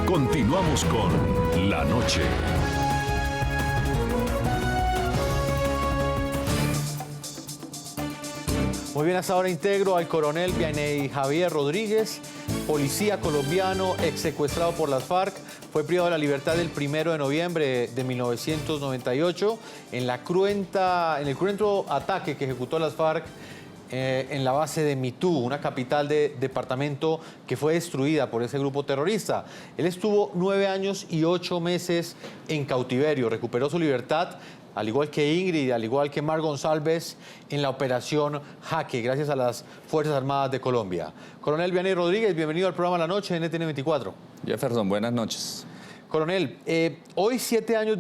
Continuamos con La Noche. Muy bien, hasta ahora integro al coronel Vianey Javier Rodríguez, policía colombiano, exsecuestrado por las FARC. Fue privado de la libertad el 1 de noviembre de 1998 en el cruento ataque que ejecutó las FARC en la base de Mitú, una capital de departamento que fue destruida por ese grupo terrorista. Él estuvo 9 años y 8 meses en cautiverio, recuperó su libertad, al igual que Ingrid, al igual que Mar González, en la operación Jaque, gracias a las Fuerzas Armadas de Colombia. Coronel Vianey Rodríguez, bienvenido al programa La Noche en NTN 24. Jefferson, buenas noches. Coronel, hoy 7 años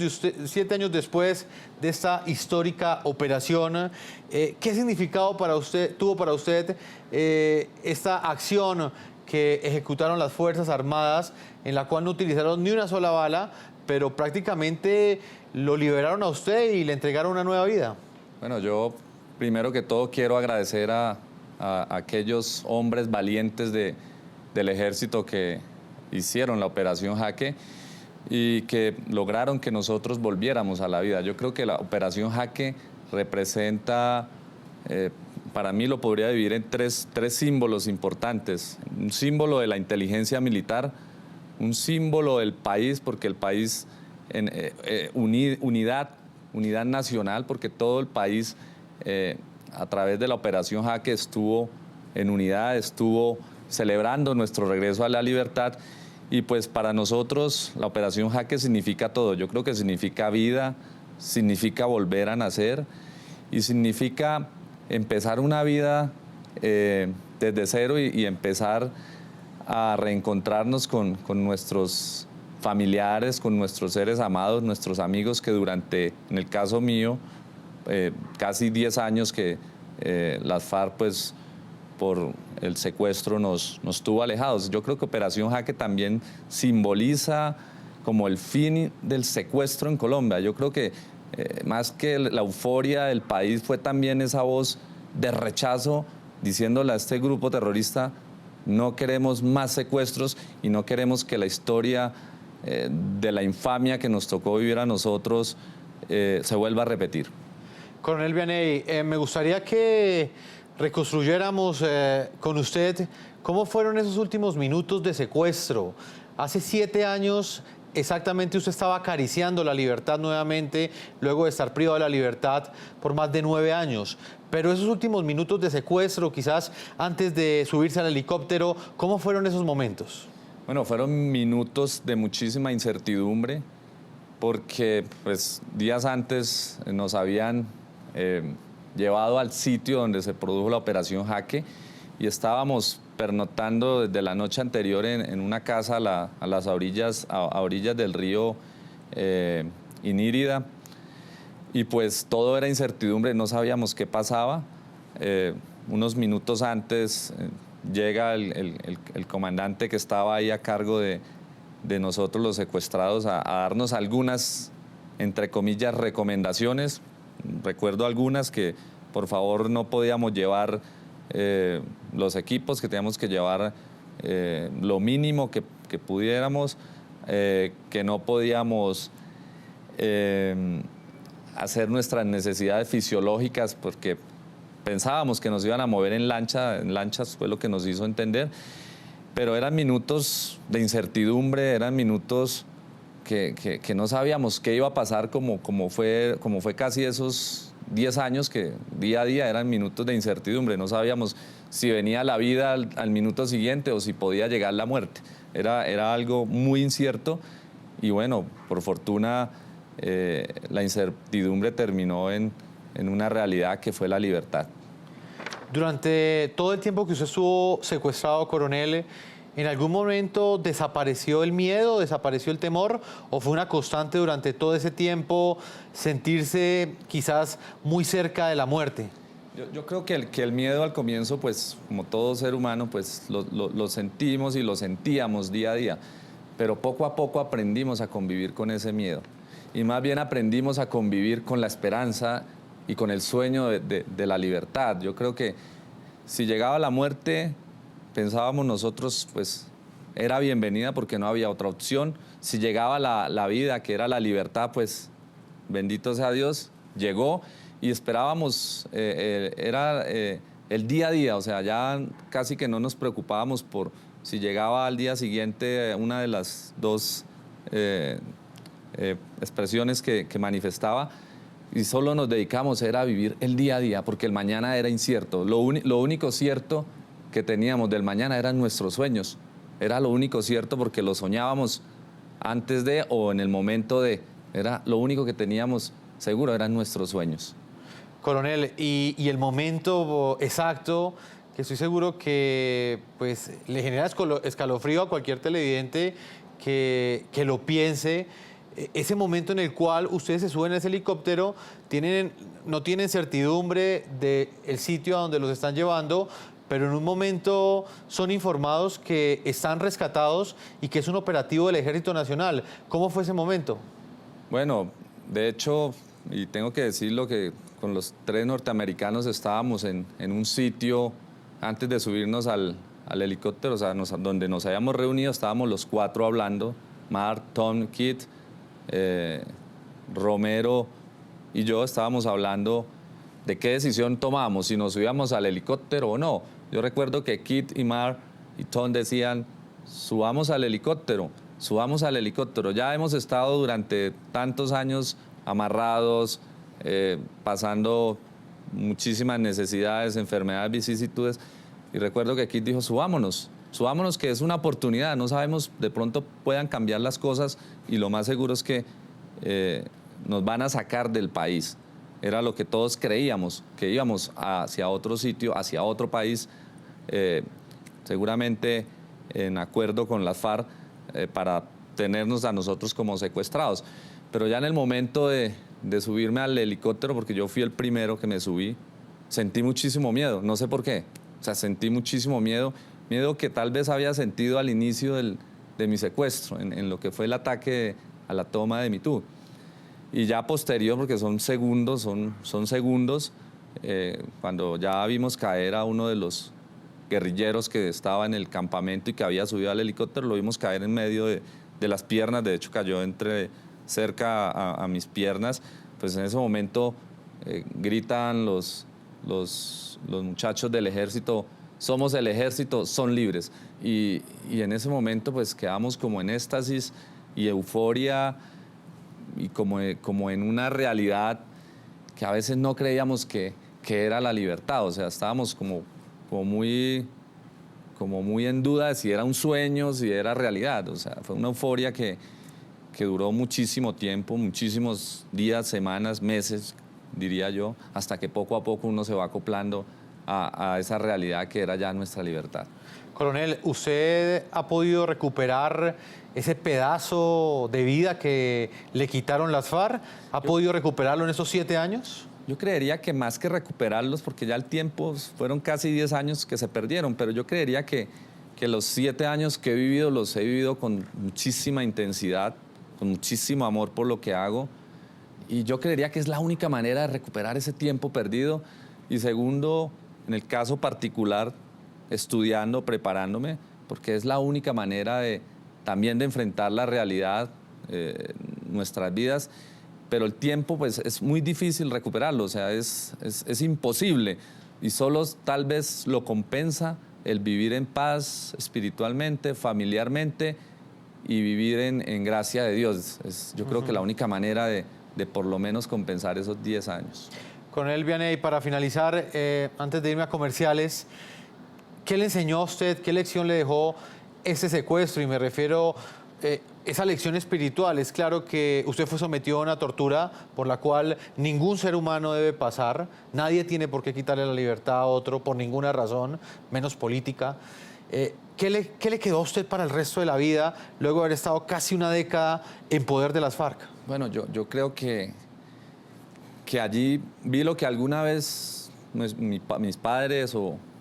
después de esta histórica operación, ¿qué significado tuvo para usted esta acción que ejecutaron las Fuerzas Armadas, en la cual no utilizaron ni una sola bala, pero prácticamente lo liberaron a usted y le entregaron una nueva vida? Bueno, yo primero que todo quiero agradecer a aquellos hombres valientes del ejército que hicieron la operación Jaque y que lograron que nosotros volviéramos a la vida. Yo creo que la operación Jaque representa, para mí lo podría dividir en tres símbolos importantes. Un símbolo de la inteligencia militar, un símbolo del país, porque el país, unidad nacional, porque todo el país a través de la operación Jaque estuvo en unidad, estuvo celebrando nuestro regreso a la libertad. Y pues para nosotros la operación Jaque significa todo. Yo creo que significa vida, significa volver a nacer y significa empezar una vida desde cero y empezar a reencontrarnos con nuestros familiares, con nuestros seres amados, nuestros amigos que durante, en el caso mío, casi 10 años que las FARC pues por el secuestro nos tuvo alejados. Yo creo que Operación Jaque también simboliza como el fin del secuestro en Colombia. Yo creo que más que la euforia del país fue también esa voz de rechazo diciéndole a este grupo terrorista: no queremos más secuestros y no queremos que la historia de la infamia que nos tocó vivir a nosotros se vuelva a repetir. Coronel Vianey, me gustaría que reconstruyéramos con usted cómo fueron esos últimos minutos de secuestro. Hace 7 años exactamente usted estaba acariciando la libertad nuevamente, luego de estar privado de la libertad por más de 9 años. Pero esos últimos minutos de secuestro, quizás antes de subirse al helicóptero, ¿cómo fueron esos momentos? Bueno, fueron minutos de muchísima incertidumbre, porque pues días antes nos habían llevado al sitio donde se produjo la operación Jaque y estábamos pernoctando desde la noche anterior en una casa a orillas del río Inírida, y pues todo era incertidumbre, no sabíamos qué pasaba. Unos minutos antes llega el comandante que estaba ahí a cargo de nosotros los secuestrados a darnos algunas, entre comillas, recomendaciones. Recuerdo algunas que por favor no podíamos llevar los equipos, que teníamos que llevar lo mínimo que pudiéramos, que no podíamos hacer nuestras necesidades fisiológicas porque pensábamos que nos iban a mover en lanchas fue lo que nos hizo entender, pero eran minutos de incertidumbre, eran minutos que no sabíamos qué iba a pasar, como fue casi esos 10 años que día a día eran minutos de incertidumbre. No sabíamos si venía la vida al minuto siguiente o si podía llegar la muerte. Era algo muy incierto y bueno, por fortuna la incertidumbre terminó en una realidad que fue la libertad. Durante todo el tiempo que usted estuvo secuestrado, coronel, ¿en algún momento desapareció el miedo, desapareció el temor, o fue una constante durante todo ese tiempo sentirse quizás muy cerca de la muerte? Yo creo que el miedo al comienzo, pues como todo ser humano, pues lo sentimos y lo sentíamos día a día, pero poco a poco aprendimos a convivir con ese miedo y más bien aprendimos a convivir con la esperanza y con el sueño de la libertad. Yo creo que si llegaba la muerte, pensábamos nosotros, pues era bienvenida porque no había otra opción. Si llegaba la vida, que era la libertad, pues bendito sea Dios, llegó y esperábamos, era el día a día, o sea, ya casi que no nos preocupábamos por si llegaba al día siguiente una de las dos expresiones que manifestaba, y solo nos dedicamos era a vivir el día a día, porque el mañana era incierto. Lo único cierto que teníamos del mañana eran nuestros sueños. Era lo único cierto porque lo soñábamos antes de o en el momento de. Era lo único que teníamos seguro, eran nuestros sueños. Coronel, y el momento exacto, que estoy seguro que pues, le genera escalofrío a cualquier televidente que lo piense, ese momento en el cual ustedes se suben a ese helicóptero, no tienen certidumbre del sitio a donde los están llevando, pero en un momento son informados que están rescatados y que es un operativo del Ejército Nacional. ¿Cómo fue ese momento? Bueno, de hecho, y tengo que decirlo, que con los 3 norteamericanos estábamos en un sitio antes de subirnos al helicóptero, o sea, donde nos habíamos reunido, estábamos los 4 hablando, Mark, Tom, Kit, Romero y yo estábamos hablando de qué decisión tomábamos, si nos subíamos al helicóptero o no. Yo recuerdo que Kit y Mark y Tom decían, subamos al helicóptero, subamos al helicóptero. Ya hemos estado durante tantos años amarrados, pasando muchísimas necesidades, enfermedades, vicisitudes, y recuerdo que Kit dijo, subámonos, que es una oportunidad, no sabemos, de pronto puedan cambiar las cosas y lo más seguro es que nos van a sacar del país. Era lo que todos creíamos, que íbamos hacia otro sitio, hacia otro país, seguramente en acuerdo con las FARC, para tenernos a nosotros como secuestrados. Pero ya en el momento de subirme al helicóptero, porque yo fui el primero que me subí, sentí muchísimo miedo, no sé por qué. O sea, sentí muchísimo miedo que tal vez había sentido al inicio de mi secuestro, en lo que fue el ataque a la toma de Mitú. Y ya posterior, porque son segundos, cuando ya vimos caer a uno de los guerrilleros que estaba en el campamento y que había subido al helicóptero, lo vimos caer en medio de las piernas, de hecho cayó cerca a mis piernas, pues en ese momento gritan los muchachos del ejército, somos el ejército, son libres. Y en ese momento pues quedamos como en éxtasis y euforia y como en una realidad que a veces no creíamos que era la libertad, o sea, estábamos como muy en duda de si era un sueño, si era realidad, o sea, fue una euforia que duró muchísimo tiempo, muchísimos días, semanas, meses, diría yo, hasta que poco a poco uno se va acoplando a esa realidad que era ya nuestra libertad. Coronel, ¿usted ha podido recuperar ese pedazo de vida que le quitaron las FARC? ¿Ha podido recuperarlo en esos 7 años? Yo creería que más que recuperarlos, porque ya el tiempo fueron casi 10 años que se perdieron, pero yo creería que los 7 años que he vivido los he vivido con muchísima intensidad, con muchísimo amor por lo que hago, y yo creería que es la única manera de recuperar ese tiempo perdido. Y segundo, en el caso particular, estudiando, preparándome, porque es la única manera también de enfrentar la realidad, nuestras vidas, pero el tiempo pues es muy difícil recuperarlo, o sea, es imposible, y solo tal vez lo compensa el vivir en paz espiritualmente, familiarmente, y vivir en gracia de Dios. Yo creo que la única manera de por lo menos compensar esos 10 años. Coronel Vianney, para finalizar, antes de irme a comerciales, ¿qué le enseñó a usted, qué lección le dejó este secuestro? Y me refiero esa lección espiritual. Es claro que usted fue sometido a una tortura por la cual ningún ser humano debe pasar. Nadie tiene por qué quitarle la libertad a otro por ninguna razón, menos política. ¿Qué le quedó a usted para el resto de la vida luego de haber estado casi una década en poder de las FARC? Bueno, yo creo que allí vi lo que alguna vez mis padres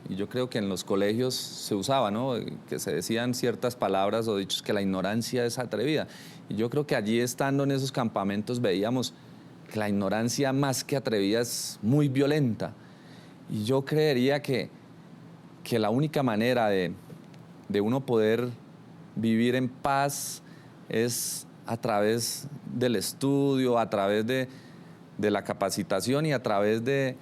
y yo creo que en los colegios se usaba, ¿no? Que se decían ciertas palabras o dichos, que la ignorancia es atrevida. Y yo creo que allí, estando en esos campamentos, veíamos que la ignorancia más que atrevida es muy violenta. Y yo creería que la única manera de uno poder vivir en paz es a través del estudio, a través de la capacitación y a través de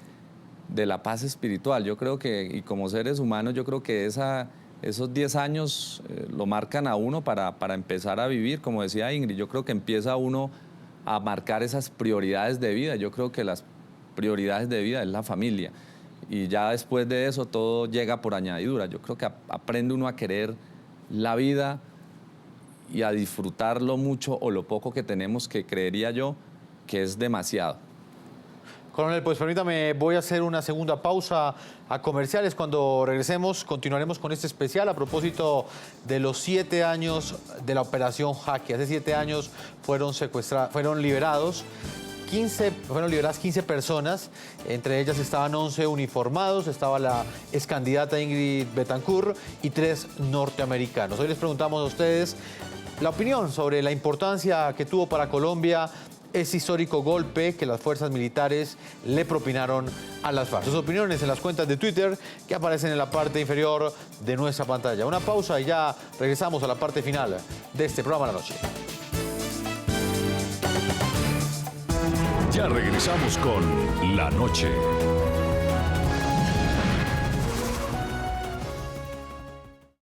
la paz espiritual. Yo creo que, y como seres humanos, yo creo que esos 10 años lo marcan a uno para empezar a vivir. Como decía Ingrid, yo creo que empieza uno a marcar esas prioridades de vida. Yo creo que las prioridades de vida es la familia. Y ya después de eso todo llega por añadidura. Yo creo que aprende uno a querer la vida y a disfrutarlo mucho o lo poco que tenemos, que creería yo que es demasiado. Coronel, pues permítame, voy a hacer una segunda pausa a comerciales. Cuando regresemos continuaremos con este especial a propósito de los 7 años de la Operación Jaque. Hace 7 años fueron liberadas 15 personas, entre ellas estaban 11 uniformados, estaba la excandidata Ingrid Betancourt y 3 norteamericanos. Hoy les preguntamos a ustedes la opinión sobre la importancia que tuvo para Colombia ese histórico golpe que las fuerzas militares le propinaron a las FARC. Sus opiniones en las cuentas de Twitter que aparecen en la parte inferior de nuestra pantalla. Una pausa y ya regresamos a la parte final de este programa La Noche. Ya regresamos con La Noche.